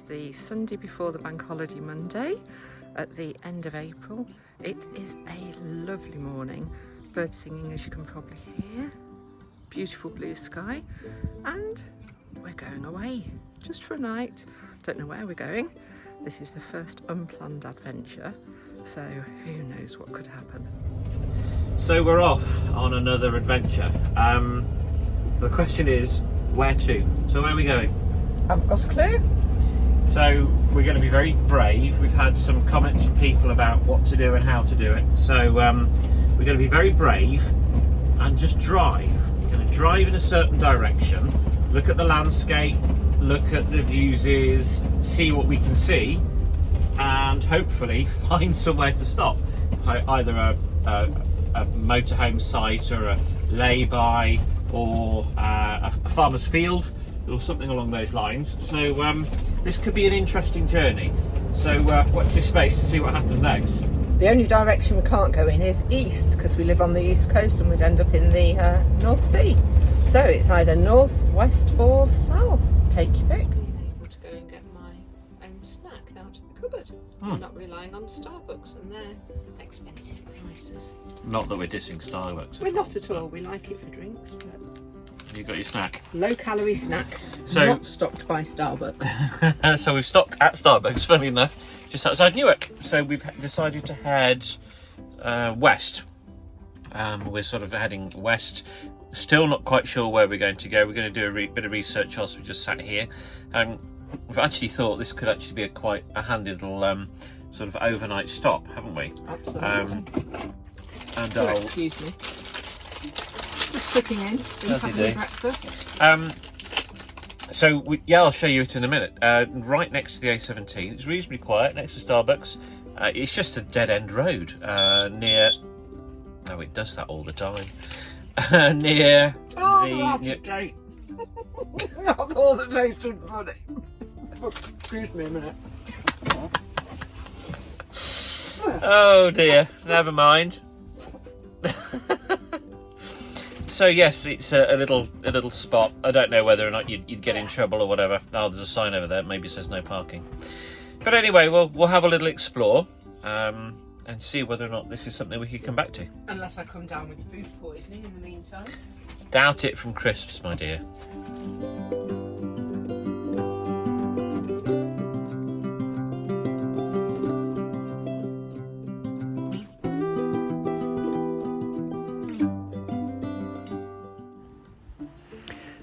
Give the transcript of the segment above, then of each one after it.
the Sunday before the bank holiday Monday at the end of April. It is a lovely morning, bird singing as you can probably hear, beautiful blue sky, and we're going away just for a night. Don't know where we're going. This is the first unplanned adventure, so who knows what could happen. So we're off on another adventure. The question is, where to? So where are we going? Haven't got a clue. So we're going to be very brave. We've had some comments from people about what to do and how to do it. So we're going to be very brave and just drive. We're going to drive in a certain direction, look at the landscape, look at the views, see what we can see, and hopefully find somewhere to stop. Either a motorhome site or a lay-by or a farmer's field or something along those lines. So this could be an interesting journey. So watch this space to see what happens next. The only direction we can't go in is east, because we live on the east coast and we'd end up in the North Sea. So it's either north, west or south. Take your pick. Being able to go and get my own snack out of the cupboard. I'm not relying on Starbucks and their expensive prices. Not that we're dissing Starbucks. We're not at all. We like it for drinks, but You got your snack. low calorie snack, So- not stocked by Starbucks. So we've stopped at Starbucks, funny enough, just outside Newark. So we've decided to head west. We're sort of heading west. Still not quite sure where we're going to go. We're going to do a bit of research whilst we just sat here. We've actually thought this could actually be quite a handy little sort of overnight stop, haven't we? Absolutely. And Oh, excuse me. Just clicking in. Are you having breakfast? So I'll show you it in a minute. Right next to the A17, it's reasonably quiet next to Starbucks. It's just a dead end road near. Oh, it does that all the time. Near the date. All the dates are funny. Excuse me a minute. Oh dear, never mind. So yes, it's a little spot. I don't know whether or not you'd get in trouble or whatever. Oh, there's a sign over there. Maybe it says no parking. But anyway, we'll have a little explore and see whether or not this is something we could come back to. Unless I come down with food poisoning in the meantime. Doubt it from crisps, my dear.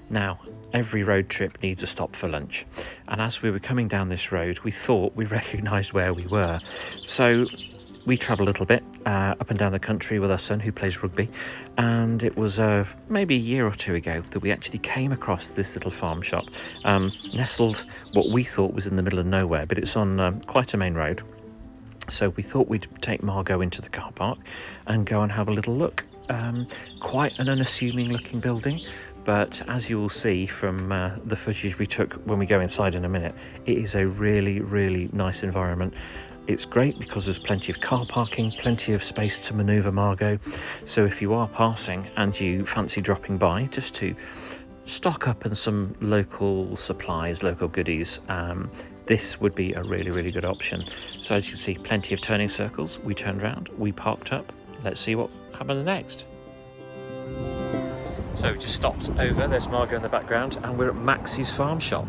Now, every road trip needs a stop for lunch, and as we were coming down this road, we thought we recognised where we were. So we travel a little bit up and down the country with our son who plays rugby, and it was maybe a year or two ago that we actually came across this little farm shop, nestled what we thought was in the middle of nowhere, but it's on quite a main road. So we thought we'd take Margot into the car park and go and have a little look. Quite an unassuming looking building, but as you will see from the footage we took when we go inside in a minute, it is a really, really nice environment. It's great because there's plenty of car parking, plenty of space to manoeuvre Margot. So if you are passing and you fancy dropping by just to stock up on some local supplies, local goodies, this would be a really, really good option. So as you can see, plenty of turning circles. We turned around, we parked up. Let's see what happens next. So we just stopped over, there's Margot in the background, and we're at Max's farm shop.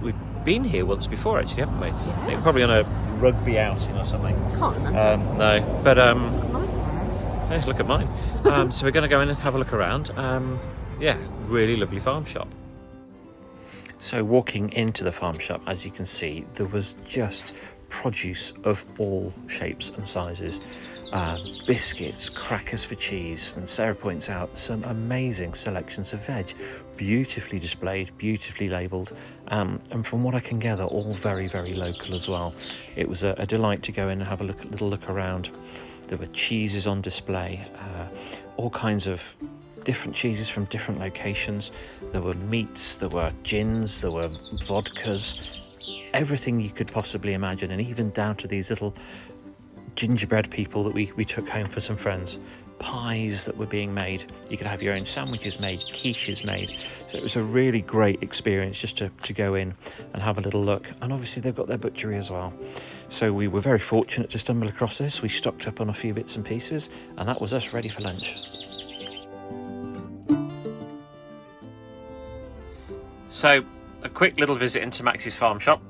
We've been here once before actually, haven't we? Yeah. I think probably on a rugby outing or something. Can't remember. No, but hey, look at mine. So we're going to go in and have a look around. Yeah, really lovely farm shop. So walking into the farm shop, as you can see, there was just produce of all shapes and sizes. Biscuits, crackers for cheese, and Sarah points out some amazing selections of veg, beautifully displayed, beautifully labelled, and from what I can gather, all very, very local as well. It was a delight to go in and have a little look around. There were cheeses on display, all kinds of different cheeses from different locations. There were meats, there were gins, there were vodkas, everything you could possibly imagine, and even down to these little gingerbread people that we took home for some friends. pies that were being made. You could have your own sandwiches made, quiches made. So it was a really great experience just to go in and have a little look. And obviously they've got their butchery as well. So we were very fortunate to stumble across this. We stocked up on a few bits and pieces, and that was us ready for lunch. So a quick little visit into Max's farm shop.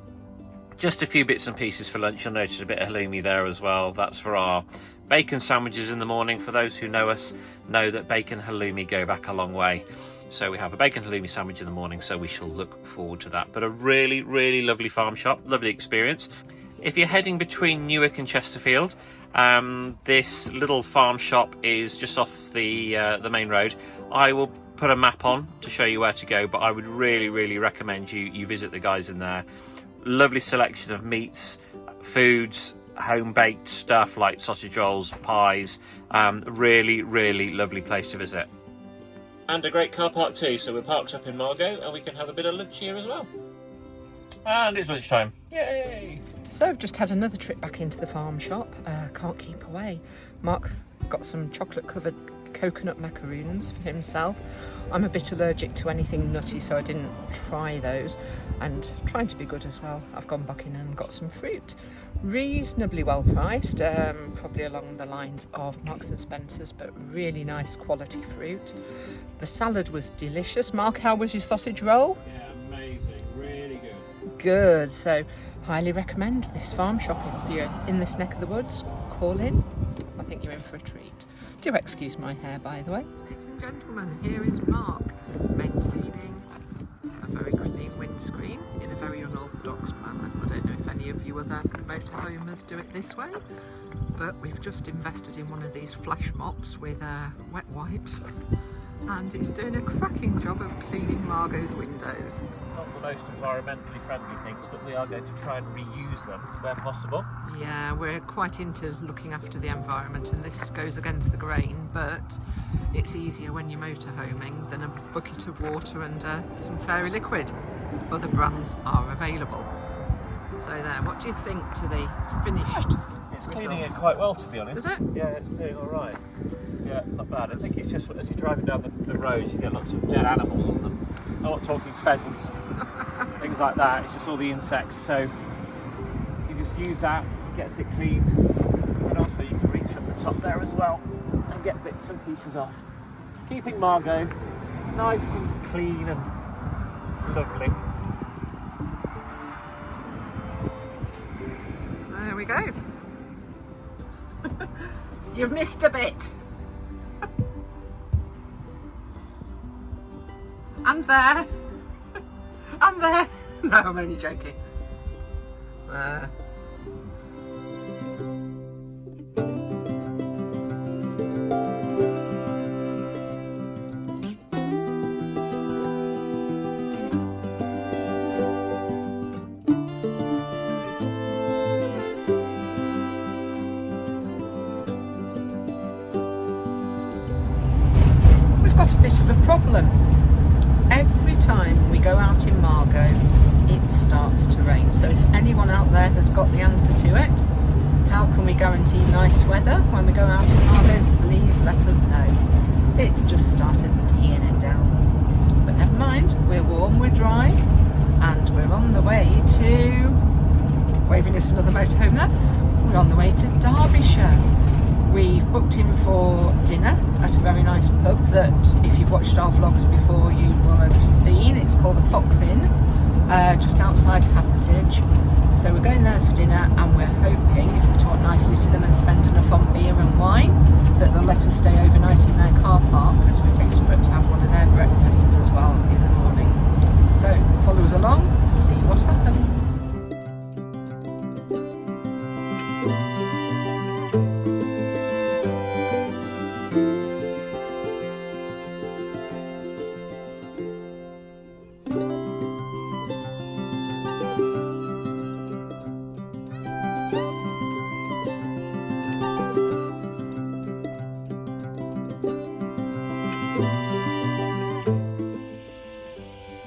Just a few bits and pieces for lunch. You'll notice a bit of halloumi there as well. That's for our bacon sandwiches in the morning. For those who know us, know that bacon halloumi go back a long way. So we have a bacon halloumi sandwich in the morning, so we shall look forward to that. But a really, really lovely farm shop, lovely experience. If you're heading between Newark and Chesterfield, this little farm shop is just off the main road. I will put a map on to show you where to go, but I would really, really recommend you visit the guys in there. Lovely selection of meats, foods, home-baked stuff like sausage rolls, pies. Really, really lovely place to visit. And a great car park too, so we're parked up in Margot and we can have a bit of lunch here as well. And it's lunchtime. Yay! So I've just had another trip back into the farm shop. Can't keep away. Mark got some chocolate-covered coconut macaroons for himself. I'm a bit allergic to anything nutty, so I didn't try those, and trying to be good as well, I've gone back in and got some fruit. Reasonably well priced, probably along the lines of Marks and Spencer's, but really nice quality fruit. The salad was delicious. Mark, how was your sausage roll? Yeah, amazing, really good. Good, so highly recommend this farm shop. If you're in this neck of the woods, call in. I think you're in for a treat. Do excuse my hair, by the way. Ladies and gentlemen, here is Mark maintaining a very clean windscreen in a very unorthodox manner. I don't know if any of you other motorhomers do it this way, but we've just invested in one of these flash mops with wet wipes, and it's doing a cracking job of cleaning Margot's windows. Not the most environmentally friendly things, but we are going to try and reuse them where possible. Yeah, we're quite into looking after the environment, and this goes against the grain, but it's easier when you're motorhoming than a bucket of water and some fairy liquid. Other brands are available. So there, what do you think to the finished It's result? cleaning it quite well, to be honest. Is it? Yeah, it's doing all right. Yeah, not bad. I think it's just as you're driving down the road, you get lots of dead animals on them. I'm not talking pheasants, things like that. It's just all the insects. So you just use that, gets it clean, and also you can reach up the top there as well and get bits and pieces off. Keeping Margot nice and clean and lovely. There we go. You've missed a bit. And there. And there. No, I'm only joking. There. We've got a bit of a problem. Every time we go out in Margot, it starts to rain. So if anyone out there has got the answer to it, how can we guarantee nice weather when we go out in Margot? Please let us know. It's just started peeing it down. But never mind, we're warm, we're dry, and we're on the way to, waving at another motorhome there, we're on the way to Derbyshire. We've booked in for dinner at a very nice pub that, if you've watched our vlogs before, you will have seen. It's called the Fox Inn, just outside Hathersage. So we're going there for dinner, and we're hoping, if we talk nicely to them and spend enough on beer and wine, that they'll let us stay overnight in their car park, because we're desperate to have one of their breakfasts as well in the morning. So follow us along, see what happens.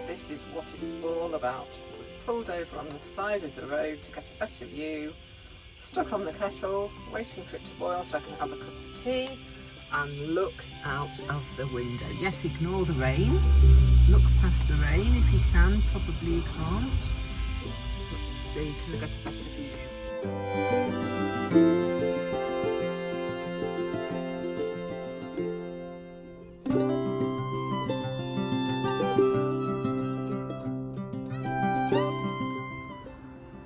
This is what it's all about. We've pulled over on the side of the road to get a better view, stuck on the kettle, waiting for it to boil so I can have a cup of tea, and look out of the window. Yes, ignore the rain. Look past the rain if you can. Probably you can't. Let's see, can I get a better view?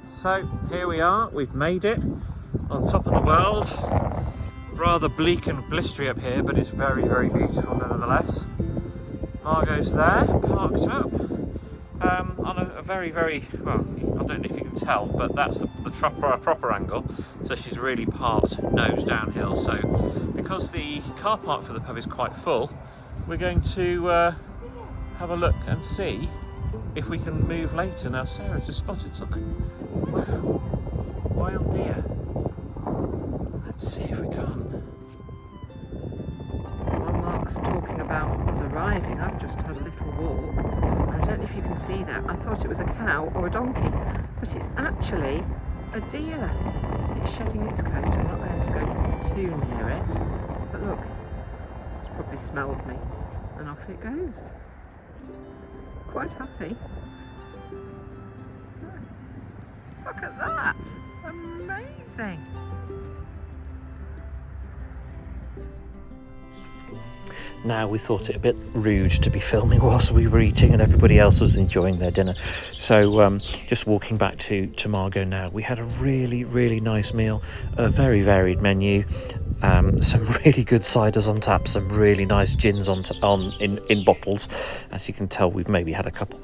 So here we are, we've made it on top of the world. Rather bleak and blistery up here, but it's very, very beautiful nevertheless. Margot's there, parked up on a very, very, well, I don't know if you can tell, but that's the proper angle. So she's really parked nose downhill. So because the car park for the pub is quite full, we're going to have a look and see if we can move later. Now Sarah just spotted something. Wow, wild deer. Let's see if we can. While Mark's talking about us arriving, I've just had a little walk. I don't know if you can see that. I thought it was a cow or a donkey, but it's actually a deer. It's shedding its coat. I'm not going to go too near it. But look, it's probably smelled me, and off it goes. Quite happy. Look at that! Amazing! Now we thought it a bit rude to be filming whilst we were eating and everybody else was enjoying their dinner. So just walking back to Margot now, we had a really, really nice meal, a very varied menu. Some really good ciders on tap, some really nice gins in bottles. As you can tell, we've maybe had a couple.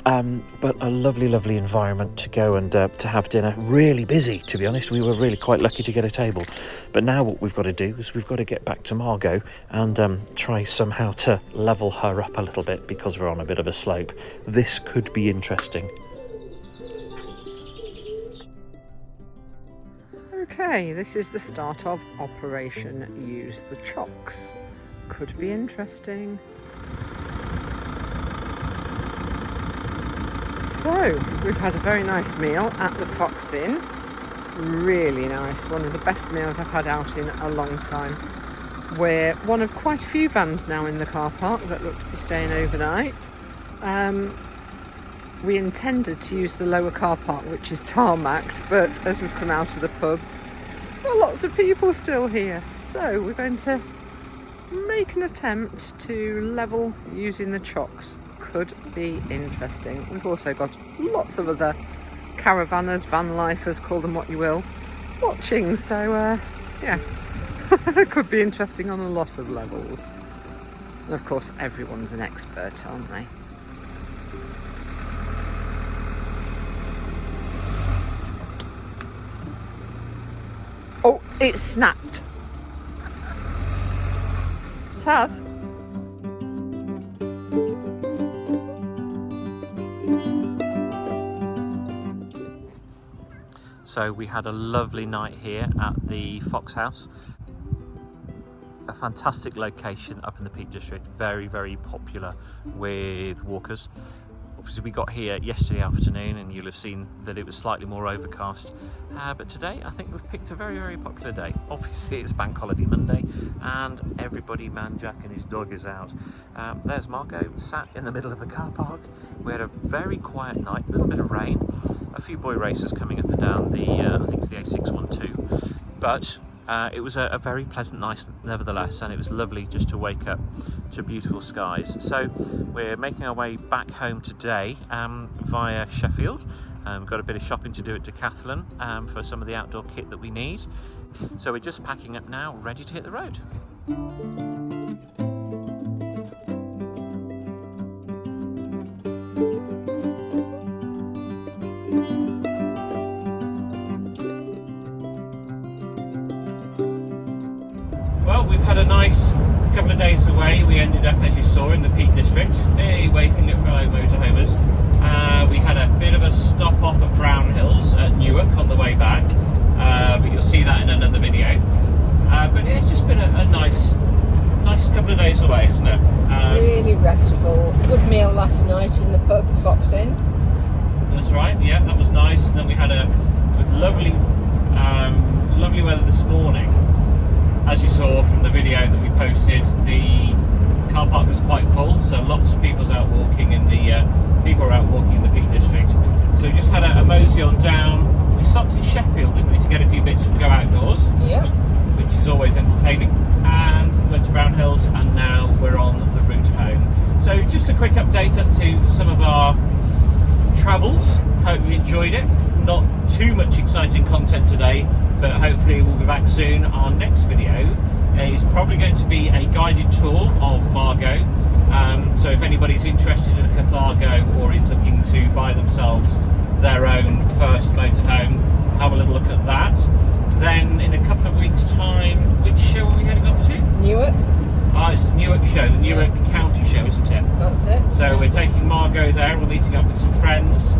But a lovely, lovely environment to go and to have dinner. Really busy, to be honest. We were really quite lucky to get a table. But now what we've got to do is we've got to get back to Margot and try somehow to level her up a little bit because we're on a bit of a slope. This could be interesting. Okay, this is the start of Operation Use the Chocks. Could be interesting. So, we've had a very nice meal at the Fox Inn. Really nice, one of the best meals I've had out in a long time. We're one of quite a few vans now in the car park that look to be staying overnight. We intended to use the lower car park, which is tarmacked, but as we've come out of the pub, there are lots of people still here. So we're going to make an attempt to level using the chocks. Could be interesting. We've also got lots of other caravanners, van lifers, call them what you will, watching. So yeah, could be interesting on a lot of levels. And of course, everyone's an expert, aren't they? Oh, it snapped. It has. So we had a lovely night here at the Fox House. A fantastic location up in the Peak District, very, very popular with walkers. Obviously we got here yesterday afternoon and you'll have seen that it was slightly more overcast, but today I think we've picked a very, very popular day. Obviously it's Bank Holiday Monday and everybody, man Jack and his dog, is out. There's Margot sat in the middle of the car park. We had a very quiet night, a little bit of rain, a few boy racers coming up and down the I think it's the A612, but it was a very pleasant night nevertheless, and it was lovely just to wake up to beautiful skies. So we're making our way back home today via Sheffield. We've got a bit of shopping to do at Decathlon for some of the outdoor kit that we need. So we're just packing up now, ready to hit the road. Well, we've had a nice couple of days away. We ended up, as you saw, in the Peak District. Hey, waving at fellow motorhomers. We had a bit of a stop off at Brown Hills at Newark on the way back, but you'll see that in another video. But it's just been a nice couple of days away, hasn't it? Really restful. Good meal last night in the pub, Fox Inn. That's right. Yeah, that was nice. And then we had a lovely weather this morning. as you saw from the video that we posted, the car park was quite full, so lots of people out walking in the Peak District. So we just had a mosey on down. We stopped in Sheffield, didn't we, to get a few bits from Go Outdoors, Yep. which is always entertaining, and went to Brown Hills, and now we're on the route home. So just a quick update as to some of our travels. Hope you enjoyed it. Not too much exciting content today, but hopefully we'll be back soon. Our next video is probably going to be a guided tour of Margot. So if anybody's interested in a Carthago or is looking to buy themselves their own first motorhome, have a little look at that. Then in a couple of weeks' time, which show are we heading off to? Newark. It's the Newark show, the Newark County show, isn't it? That's it. So we're taking Margot there. We're meeting up with some friends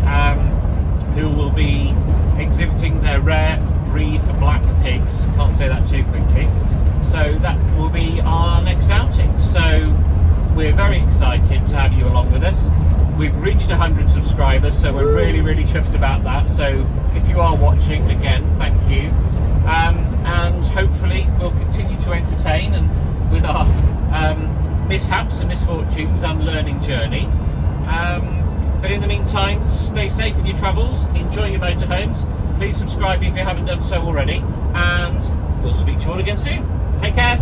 who will be exhibiting their rare breed for black pigs. Can't say that too quickly. So that will be our next outing. So we're very excited to have you along with us. We've reached 100 subscribers, so we're really chuffed about that. So if you are watching, again, thank you. And hopefully we'll continue to entertain and with our mishaps and misfortunes and learning journey. But in the meantime, stay safe in your travels, enjoy your motorhomes. Please subscribe if you haven't done so already, and we'll speak to you all again soon. Take care.